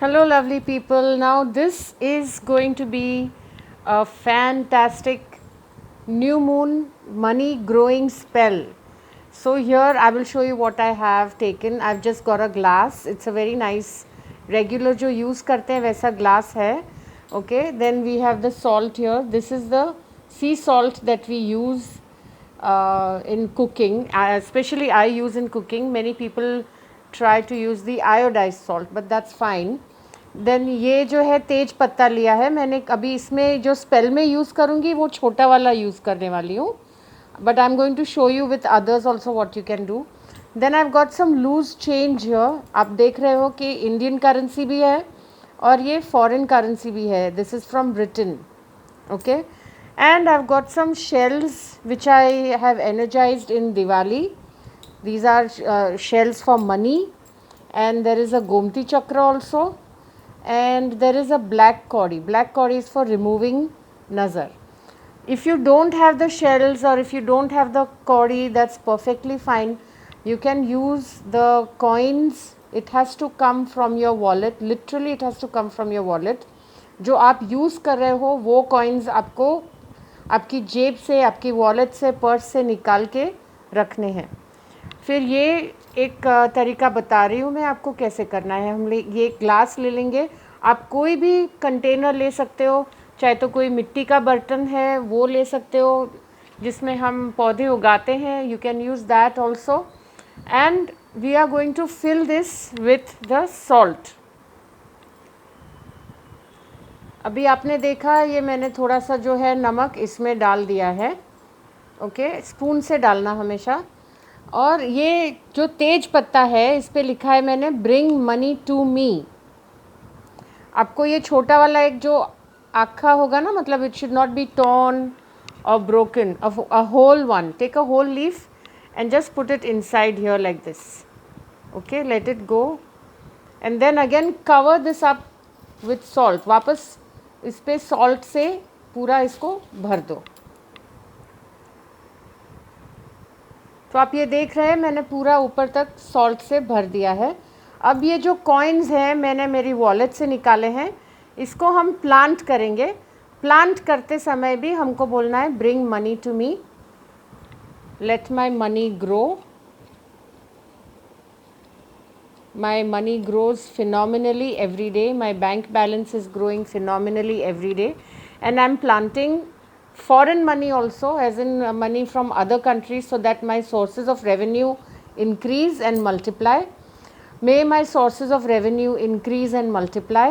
Hello, lovely people. Now, this is going to be a fantastic new moon money growing spell. So, here I will show you what I have taken. I've just got a glass. It's a very nice regular जो use करते हैं वैसा glass है. Okay, then we have the salt here. This is the sea salt that we use in cooking. Especially I use in cooking. Many people try to use the iodized salt, but that's fine. Then ये जो है तेज पत्ता लिया है मैंने. अभी इसमें जो स्पेल में यूज़ करूँगी वो छोटा वाला यूज़ करने वाली हूँ, but I am going to show you with others also what you can do. Then I have got some loose change here. आप देख रहे हो कि इंडियन करेंसी भी है और ये फॉरेन करेंसी भी है. This is from Britain. Okay, and I have got some shells which I have energised in Diwali. These are shells for money, and there is a Gomti Chakra also, and there is a black kauri. Black kauri is for removing nazar. If you don't have the shells or if you don't have the kauri, that's perfectly fine. You can use the coins. It has to come from your wallet. Literally it has to come from your wallet. जो आप use कर रहे हो वो coins आपको आपकी जेब से, आपकी वॉलेट से, पर्स से निकाल के रखने हैं. फिर ये एक तरीका बता रही हूँ मैं आपको कैसे करना है. हम ये ग्लास ले लेंगे. आप कोई भी कंटेनर ले सकते हो, चाहे तो कोई मिट्टी का बर्तन है वो ले सकते हो जिसमें हम पौधे उगाते हैं. You can use that also. And we are going to fill this with the salt. अभी आपने देखा ये मैंने थोड़ा सा जो है नमक इसमें डाल दिया है. ओके, स्पून से डालना हमेशा. और ये जो तेज पत्ता है इस पे लिखा है मैंने ब्रिंग मनी टू मी. आपको ये छोटा वाला एक जो आखा होगा ना, मतलब it should not be torn और broken. A whole one, take a whole leaf and just put it inside here like this. Okay, let it go and then again cover this up with salt. वापस इस पे salt से पूरा इसको भर दो. तो आप ये देख रहे हैं मैंने पूरा ऊपर तक सॉल्ट से भर दिया है. अब ये जो कॉइन्स हैं मैंने मेरी वॉलेट से निकाले हैं. इसको हम प्लांट करेंगे. प्लांट करते समय भी हमको बोलना है bring money to me, let my money grow. My money grows phenomenally every day. My bank balance is growing phenomenally every day. And I am planting foreign money also, as in money from other countries, so that my sources of revenue increase and multiply. May my sources of revenue increase and multiply.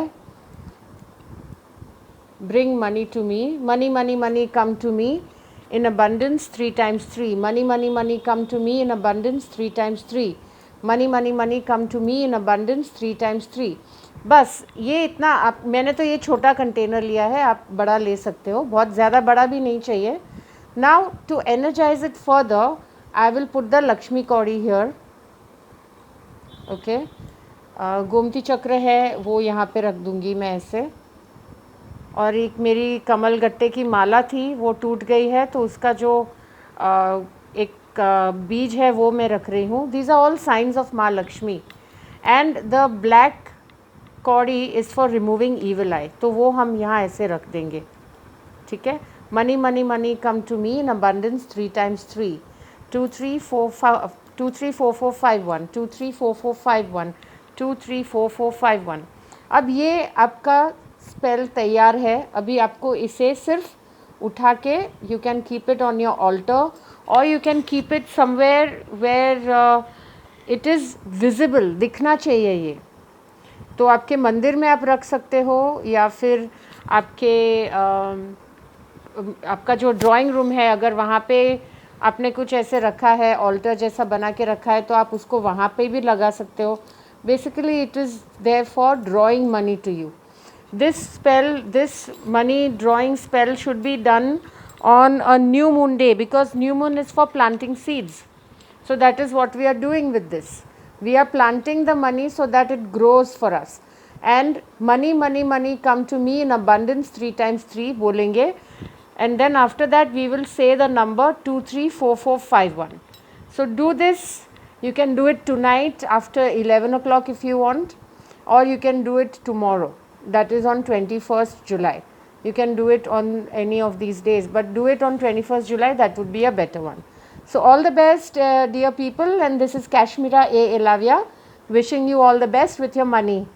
Bring money to me. Money, money, money come to me in abundance 3 times 3. Money, money, money come to me in abundance 3 times 3. Money, money, money come to me in abundance 3 times 3. बस ये इतना. आप मैंने तो ये छोटा container लिया है, आप बड़ा ले सकते हो, बहुत ज़्यादा बड़ा भी नहीं चाहिए. Now to energise it further I will put the Lakshmi कौड़ी हियर. ओके, गोमती चक्र है वो यहाँ पे रख दूँगी मैं ऐसे. और एक मेरी कमल गट्टे की माला थी वो टूट गई है, तो उसका जो एक बीज है वो मैं रख रही हूँ. These are all science of माँ लक्ष्मी. एंड द ब्लैक कौड़ी is for removing evil eye, तो वो हम यहाँ ऐसे रख देंगे. ठीक है. Money, money, money come to me in abundance 3 times 3. 2 3 4 5 2 3 4 4 5 1 2 3 4 4 5 1 2 3 4 4 5 1. अब ये आपका स्पेल तैयार है. अभी आपको इसे सिर्फ उठा के you can keep it on your altar, और you can keep it somewhere where it is visible, दिखना चाहिए ये. तो आपके मंदिर में आप रख सकते हो, या फिर आपके आपका जो ड्राइंग रूम है अगर वहाँ पे आपने कुछ ऐसे रखा है, ऑल्टर जैसा बना के रखा है, तो आप उसको वहाँ पे भी लगा सकते हो. Basically it is there for drawing money to you. This spell, this money drawing spell should be done on a new moon day, because new moon is for planting seeds. So that is what we are doing with this. We are planting the money so that it grows for us. And money, money, money come to me in abundance 3 times 3 बोलेंगे. And then after that we will say the number 2 3 4 4 5 1. So do this. You can do it tonight after 11 o'clock if you want. or you can do it tomorrow, that is on 21st July. You can do it on any of these days, but do it on 21st July, that would be a better one. So, all the best dear people, and this is Kashmira A. Elavia wishing you all the best with your money.